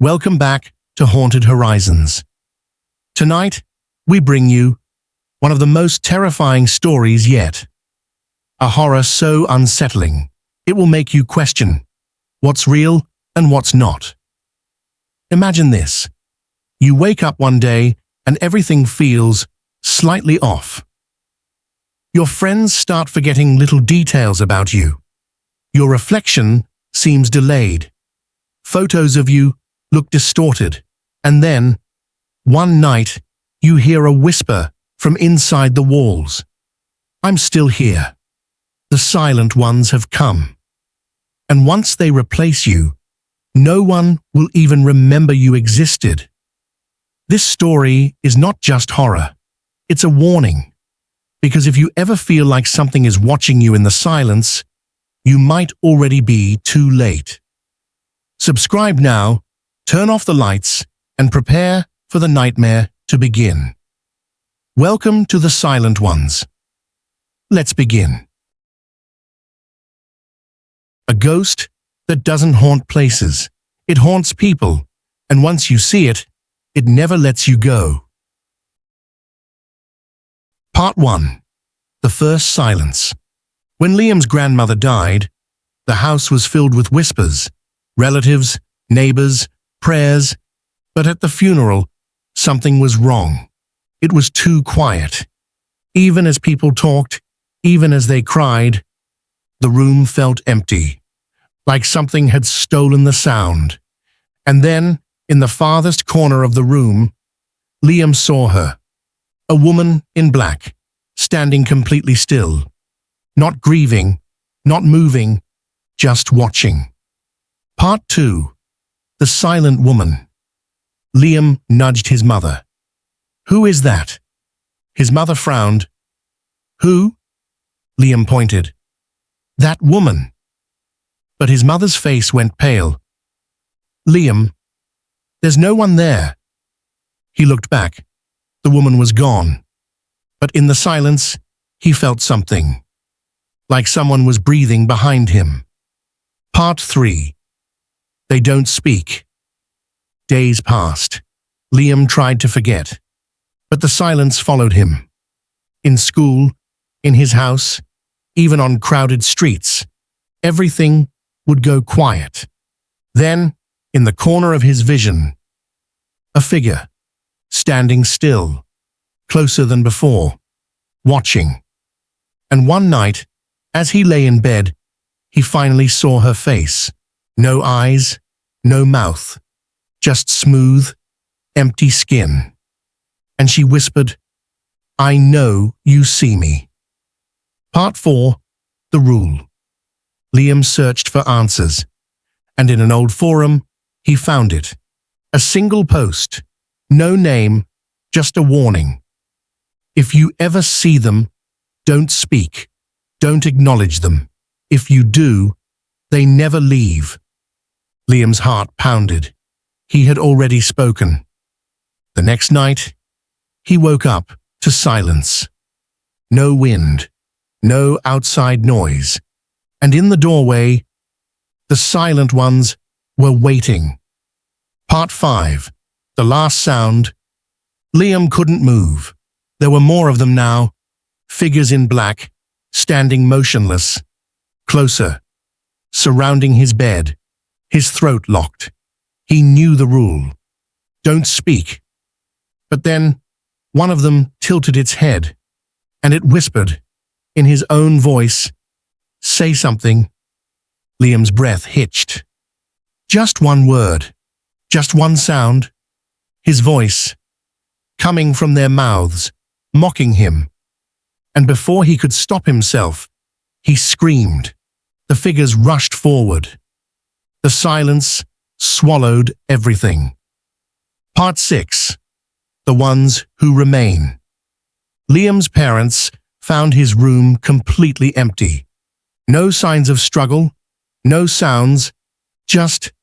Welcome back to Haunted Horizons. Tonight, we bring you one of the most terrifying stories yet. A horror so unsettling, it will make you question what's real and what's not. Imagine this. You wake up one day and everything feels slightly off. Your friends start forgetting little details about you. Your reflection seems delayed. Photos of you look distorted. And then, one night, you hear a whisper from inside the walls. I'm still here. The silent ones have come. And once they replace you, no one will even remember you existed. This story is not just horror. It's a warning. Because if you ever feel like something is watching you in the silence, you might already be too late. Subscribe now, turn off the lights, and prepare for the nightmare to begin. Welcome to the Silent Ones. Let's begin. A ghost that doesn't haunt places. It haunts people, and once you see it, it never lets you go. Part 1. The First Silence. When Liam's grandmother died, the house was filled with whispers, relatives, neighbors, prayers, but at the funeral, something was wrong. It was too quiet. Even as people talked, even as they cried, the room felt empty, like something had stolen the sound. And then, in the farthest corner of the room, Liam saw her, a woman in black, standing completely still, not grieving, not moving, just watching. Part 2. The Silent Woman. Liam nudged his mother. Who is that? His mother frowned. Who? Liam pointed. That woman. But his mother's face went pale. Liam, there's no one there. He looked back. The woman was gone. But in the silence, he felt something. Like someone was breathing behind him. Part 3. They don't speak. Days passed. Liam tried to forget. But the silence followed him. In school, in his house, even on crowded streets, everything would go quiet. Then, in the corner of his vision, a figure, standing still, closer than before, watching. And one night, as he lay in bed, he finally saw her face. No eyes, no mouth, just smooth, empty skin. And she whispered, I know you see me. Part 4. The Rule. Liam searched for answers, and in an old forum, he found it. A single post, no name, just a warning. If you ever see them, don't speak, don't acknowledge them. If you do, they never leave. Liam's heart pounded. He had already spoken. The next night, he woke up to silence. No wind, no outside noise. And in the doorway, the silent ones were waiting. Part 5. The Last Sound. Liam couldn't move. There were more of them now, figures in black, standing motionless, closer, surrounding his bed, his throat locked. He knew the rule. Don't speak. But then, one of them tilted its head, and it whispered, in his own voice, Say something. Liam's breath hitched. Just one word, just one sound. His voice, coming from their mouths, mocking him. And before he could stop himself, he screamed. The figures rushed forward. The silence swallowed everything. Part 6. The Ones Who Remain. Liam's parents found his room completely empty. No signs of struggle, no sounds, just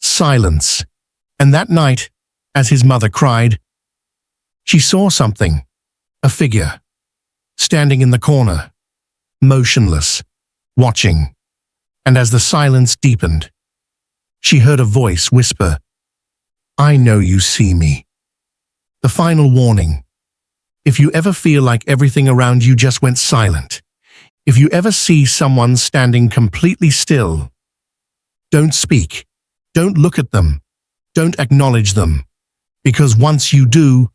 silence. And that night, as his mother cried, she saw something, a figure, standing in the corner, motionless, watching. And as the silence deepened, she heard a voice whisper, I know you see me. The final warning. If you ever feel like everything around you just went silent, if you ever see someone standing completely still, don't speak, don't look at them, don't acknowledge them, because once you do,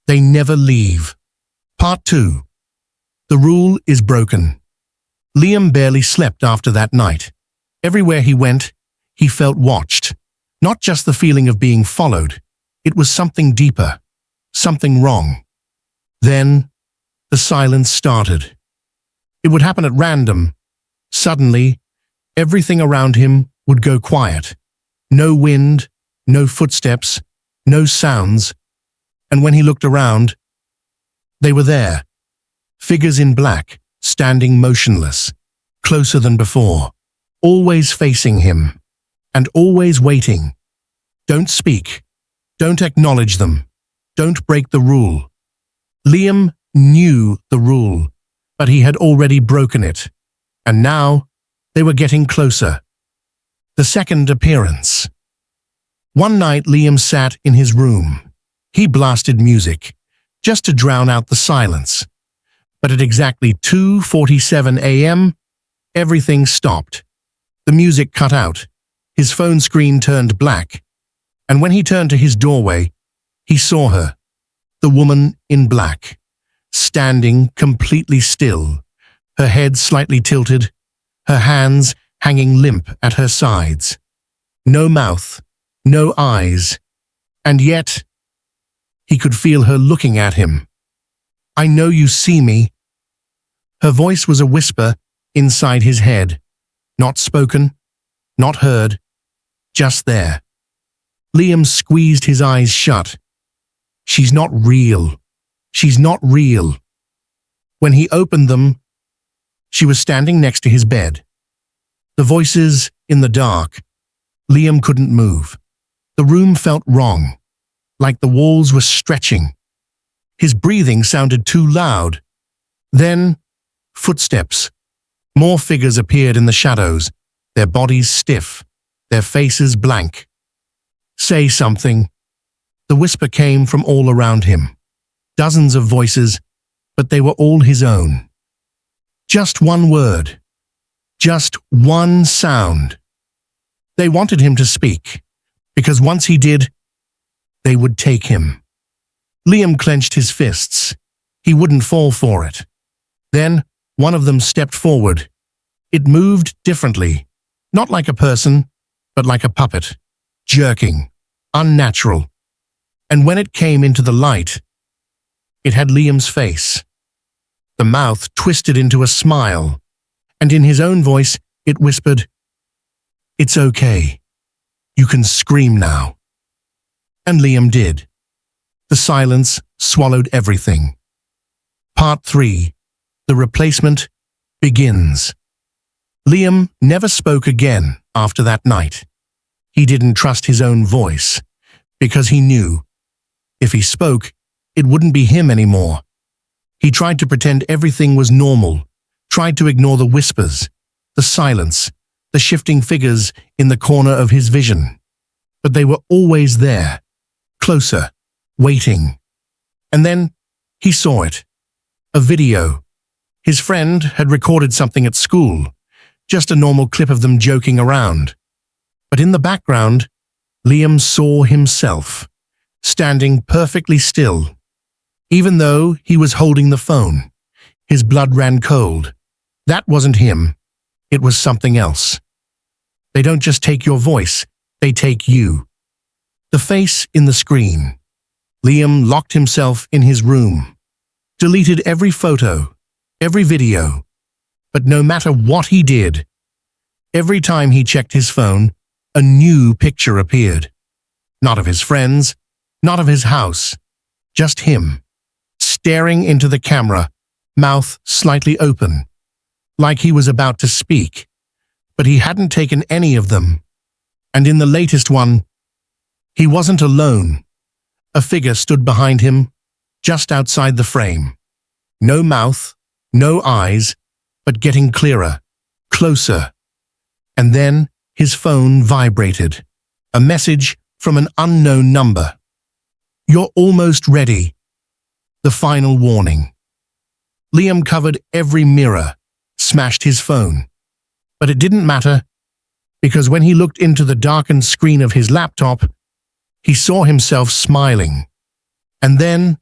they never leave. Part 2. The rule is broken. Liam barely slept after that night. Everywhere he went, he felt watched. Not just the feeling of being followed, it was something deeper, something wrong. Then, the silence started. It would happen at random. Suddenly, everything around him would go quiet. No wind, no footsteps, no sounds. And when he looked around, they were there. Figures in black, standing motionless, closer than before, always facing him, and always waiting. Don't speak. Don't acknowledge them. Don't break the rule. Liam knew the rule, but he had already broken it. And now, they were getting closer. The second appearance. One night Liam sat in his room. He blasted music, just to drown out the silence. But at exactly 2:47 a.m., everything stopped. The music cut out. His phone screen turned black. And when he turned to his doorway, he saw her, the woman in black, standing completely still, her head slightly tilted, her hands hanging limp at her sides. No mouth, no eyes, and yet he could feel her looking at him. I know you see me. Her voice was a whisper inside his head, not spoken, not heard, just there. Liam squeezed his eyes shut. She's not real. She's not real. When he opened them, she was standing next to his bed. The voices in the dark. Liam couldn't move. The room felt wrong, like the walls were stretching. His breathing sounded too loud. Then, footsteps. More figures appeared in the shadows, their bodies stiff, their faces blank. Say something. The whisper came from all around him. Dozens of voices, but they were all his own. Just one word. Just one sound. They wanted him to speak, because once he did, they would take him. Liam clenched his fists. He wouldn't fall for it. Then, one of them stepped forward. It moved differently, not like a person, but like a puppet, jerking, unnatural. And when it came into the light, it had Liam's face. The mouth twisted into a smile, and in his own voice, it whispered, "It's okay. You can scream now." And Liam did. The silence swallowed everything. Part 3. The replacement begins. Liam never spoke again after that night. He didn't trust his own voice, because he knew, if he spoke, it wouldn't be him anymore. He tried to pretend everything was normal, tried to ignore the whispers, the silence, the shifting figures in the corner of his vision. But they were always there, closer, waiting. And then he saw it. A video. His friend had recorded something at school, just a normal clip of them joking around. But in the background, Liam saw himself, standing perfectly still. Even though he was holding the phone, his blood ran cold. That wasn't him. It was something else. They don't just take your voice, they take you. The face in the screen. Liam locked himself in his room, deleted every photo, every video. But no matter what he did, every time he checked his phone, a new picture appeared. Not of his friends, not of his house, just him, staring into the camera, mouth slightly open, like he was about to speak. But he hadn't taken any of them. And in the latest one, he wasn't alone. A figure stood behind him, just outside the frame. No mouth, no eyes, but getting clearer, closer. And then his phone vibrated. A message from an unknown number. You're almost ready. The final warning. Liam covered every mirror, smashed his phone. But it didn't matter, because when he looked into the darkened screen of his laptop, he saw himself smiling. And then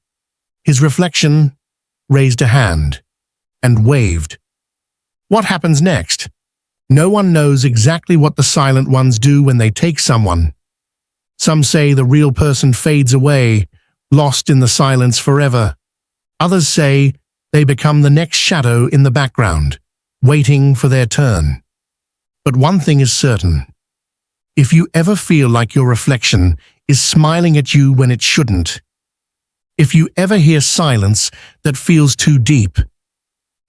his reflection raised a hand and waved. What happens next? No one knows exactly what the silent ones do when they take someone. Some say the real person fades away, lost in the silence forever. Others say they become the next shadow in the background, waiting for their turn. But one thing is certain. If you ever feel like your reflection is smiling at you when it shouldn't, if you ever hear silence that feels too deep,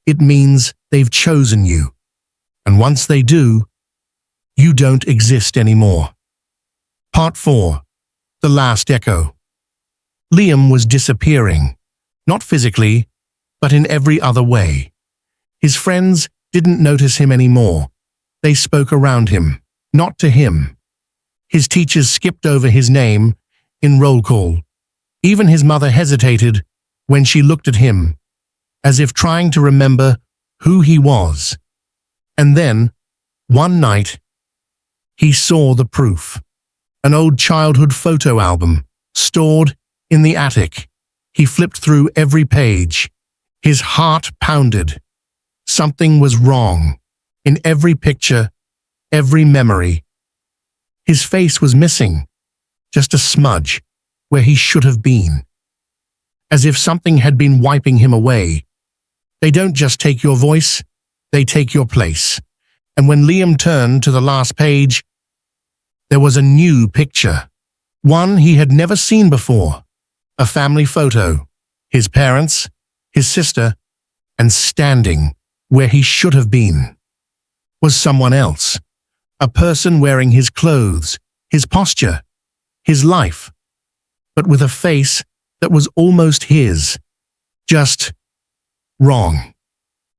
it means they've chosen you. And once they do, you don't exist anymore. Part 4. The Last Echo. Liam was disappearing, not physically, but in every other way. His friends didn't notice him anymore. They spoke around him, not to him. His teachers skipped over his name in roll call. Even his mother hesitated when she looked at him, as if trying to remember who he was. And then, one night, he saw the proof. An old childhood photo album, stored in the attic. He flipped through every page. His heart pounded. Something was wrong. In every picture, every memory. His face was missing, just a smudge where he should have been. As if something had been wiping him away. They don't just take your voice, they take your place. And when Liam turned to the last page, there was a new picture. One he had never seen before. A family photo. His parents, his sister, and standing where he should have been was someone else. A person wearing his clothes, his posture, his life, but with a face that was almost his. Just wrong.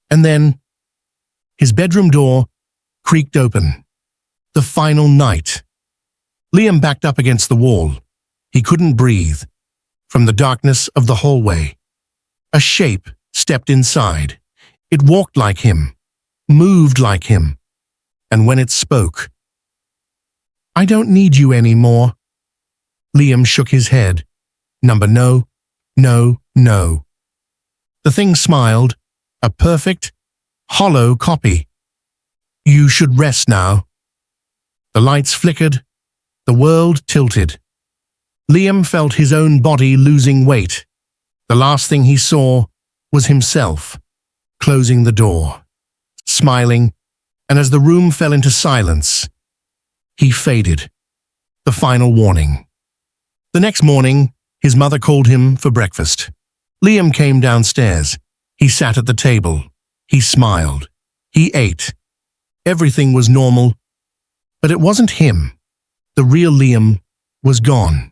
And then his bedroom door creaked open. The final night. Liam backed up against the wall. He couldn't breathe. From the darkness of the hallway, a shape stepped inside. It walked like him, moved like him, and when it spoke, "I don't need you anymore." Liam shook his head. Number no, no, no. The thing smiled, a perfect, hollow copy. "You should rest now." The lights flickered, the world tilted. Liam felt his own body losing weight. The last thing he saw was himself, closing the door, smiling, and as the room fell into silence, he faded. The final warning. The next morning, his mother called him for breakfast. Liam came downstairs. He sat at the table. He smiled. He ate. Everything was normal, but it wasn't him. The real Liam was gone.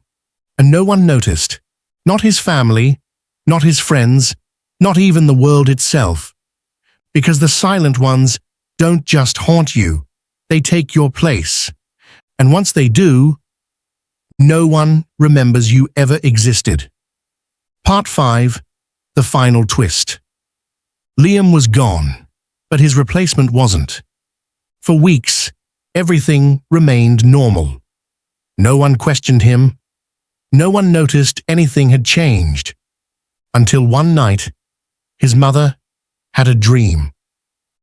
And no one noticed. Not his family, not his friends, not even the world itself. Because the silent ones don't just haunt you, they take your place. And once they do, no one remembers you ever existed. Part 5. The Final Twist. Liam was gone, but his replacement wasn't. For weeks, everything remained normal. No one questioned him. No one noticed anything had changed. Until one night, his mother had a dream.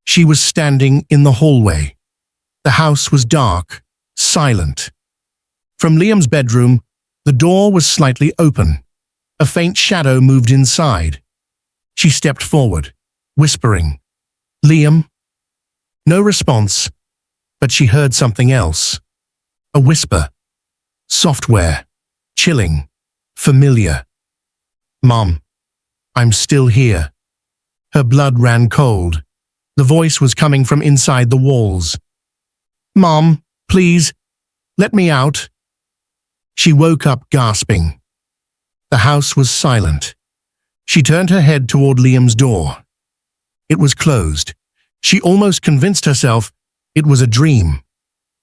She was standing in the hallway. The house was dark, silent. From Liam's bedroom, the door was slightly open. A faint shadow moved inside. She stepped forward, whispering, "Liam?" No response, but she heard something else. A whisper. Software. Chilling. Familiar. "Mom, I'm still here." Her blood ran cold. The voice was coming from inside the walls. "Mom, please, let me out." She woke up gasping. The house was silent. She turned her head toward Liam's door. It was closed. She almost convinced herself it was a dream.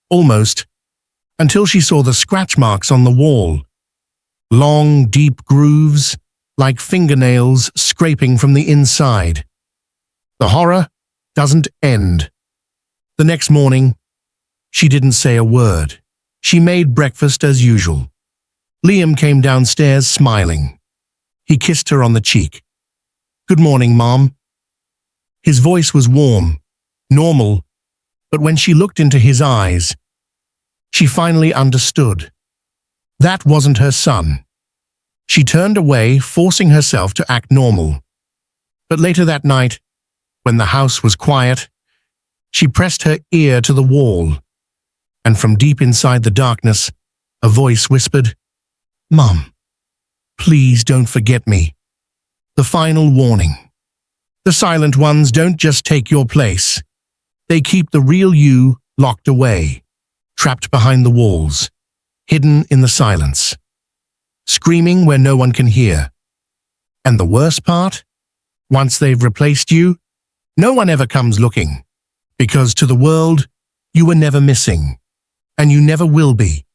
Almost, until she saw the scratch marks on the wall. Long, deep grooves, like fingernails scraping from the inside. The horror doesn't end. The next morning, she didn't say a word. She made breakfast as usual. Liam came downstairs smiling. He kissed her on the cheek. "Good morning, Mom." His voice was warm, normal, but when she looked into his eyes, she finally understood. That wasn't her son. She turned away, forcing herself to act normal. But later that night, when the house was quiet, she pressed her ear to the wall, and from deep inside the darkness, a voice whispered, "Mom, please don't forget me." The final warning. The silent ones don't just take your place. They keep the real you locked away, trapped behind the walls, hidden in the silence, screaming where no one can hear. And the worst part? Once they've replaced you, no one ever comes looking, because to the world, you were never missing, and you never will be.